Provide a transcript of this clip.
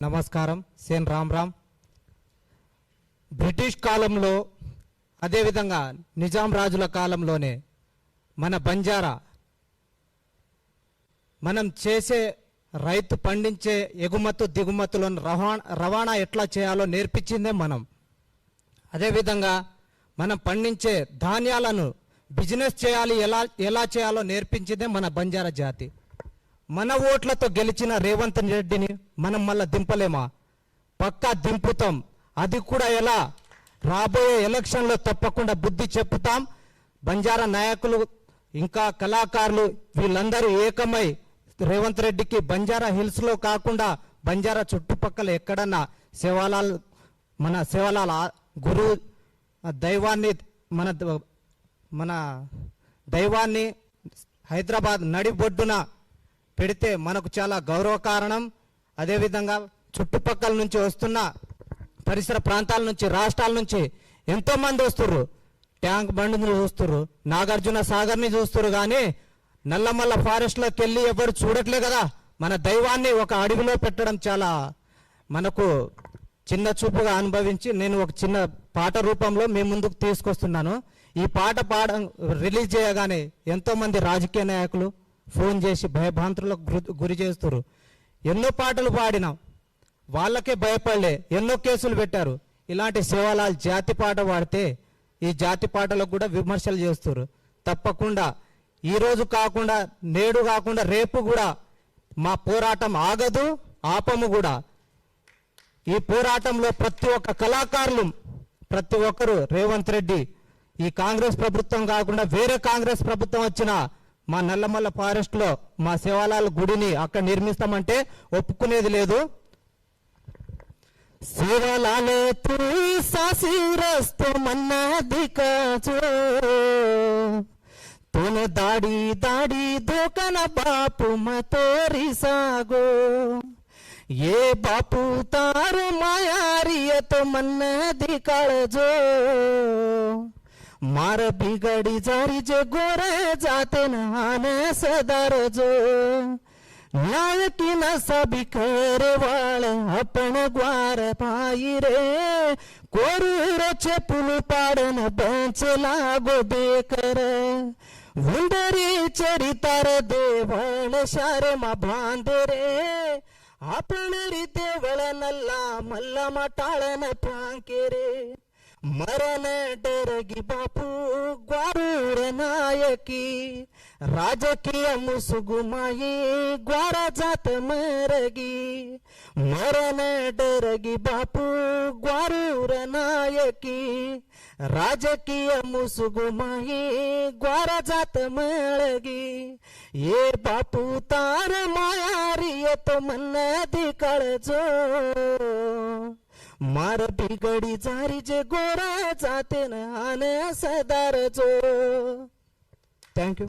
నమస్కారం. సేన్ రామ్. బ్రిటిష్ కాలంలో అదేవిధంగా నిజాం రాజుల కాలంలోనే మన బంజారా మనం చేసే రైతు పండించే ఎగుమతు దిగుమతులను రవాణా ఎట్లా చేయాలో నేర్పించిందే మనం. అదేవిధంగా మనం పండించే ధాన్యాలను బిజినెస్ చేయాలి ఎలా చేయాలో నేర్పించిందే మన బంజారా జాతి. మన ఓట్లతో గెలిచిన రేవంత్ రెడ్డిని మనం మళ్ళీ దింపలేమా? పక్కా దింపుతాం. అది కూడా ఎలా? రాబోయే ఎలక్షన్లో తప్పకుండా బుద్ధి చెప్పుతాం. బంజారా నాయకులు ఇంకా కళాకారులు వీళ్ళందరూ ఏకమై రేవంత్ రెడ్డికి బంజారా హిల్స్లో కాకుండా బంజారా చుట్టుపక్కల ఎక్కడన్నా మన సేవలాల్ గురు దైవాన్ని మన దైవాన్ని హైదరాబాద్ నడిబొడ్డున పెడితే మనకు చాలా గౌరవకారణం. అదేవిధంగా చుట్టుపక్కల నుంచి వస్తున్న పరిసర ప్రాంతాల నుంచి రాష్ట్రాల నుంచి ఎంతోమంది వస్తుర్రు. ట్యాంక్ బండిని చూస్తుర్రు, నాగార్జున సాగర్ని చూస్తుర్రు, కానీ నల్లమల్ల ఫారెస్ట్లోకి వెళ్ళి ఎవరు చూడట్లే కదా. మన దైవాన్ని ఒక అడవిలో పెట్టడం చాలా మనకు చిన్న చూపుగా అనుభవించి నేను ఒక చిన్న పాట రూపంలో మీ ముందుకు తీసుకొస్తున్నాను. ఈ పాట రిలీజ్ చేయగానే ఎంతోమంది రాజకీయ నాయకులు ఫోన్ చేసి భయభ్రాంతులకు గురి చేస్తారు. ఎన్నో పాటలు పాడినాం, వాళ్ళకే భయపడలే, ఎన్నో కేసులు పెట్టారు. ఇలాంటి సేవలాల్ జాతి పాట పాడితే ఈ జాతి పాటలకు కూడా విమర్శలు చేస్తారు. తప్పకుండా ఈరోజు కాకుండా నేడు కాకుండా రేపు కూడా మా పోరాటం ఆగదు, ఆపము కూడా. ఈ పోరాటంలో ప్రతి ఒక్క కళాకారులు ప్రతి ఒక్కరు రేవంత్ రెడ్డి ఈ కాంగ్రెస్ ప్రభుత్వం కాకుండా వేరే కాంగ్రెస్ ప్రభుత్వం వచ్చినా మా నల్లమల్ల ఫారెస్ట్లో మా సేవాలాల్ గుడిని అక్కడ నిర్మిస్తామంటే ఒప్పుకునేది లేదు. సేవాలాల్ తూ సాసి రस्तो मन्ना दिखा जो तूने दाढ़ी दाढ़ी धोकन बापू मैं तोरी सागो ये बापू तारू मायारी तो मन दिखाड़ जो मार बिगड़ी जारी जो गोरे जाते नहाने सदार जो नायकी न सभी करे वाले अपने ग्वार पाई रे कोरू रोचे पुल पाड़न बेंच लागो बेकर वुंडरी चरितार देवल शारे मा बांधे रे अपने री देवल नल्ला मल्ला मटाळन पांके रे मरण डरगी बापू ग्वारूर नायकी राजकीय मुसुगुमाई ग्वारा जात मरगी मरण डरगी बापू ग्वारूर नायकी राजकीय मुसुगुमाई ग्वारा जात मरगी ये बापू तार मायारी तो मन दिकळ जो मार बिगड़ी जारी जे गोरा जाते न आने सदार जो. Thank you.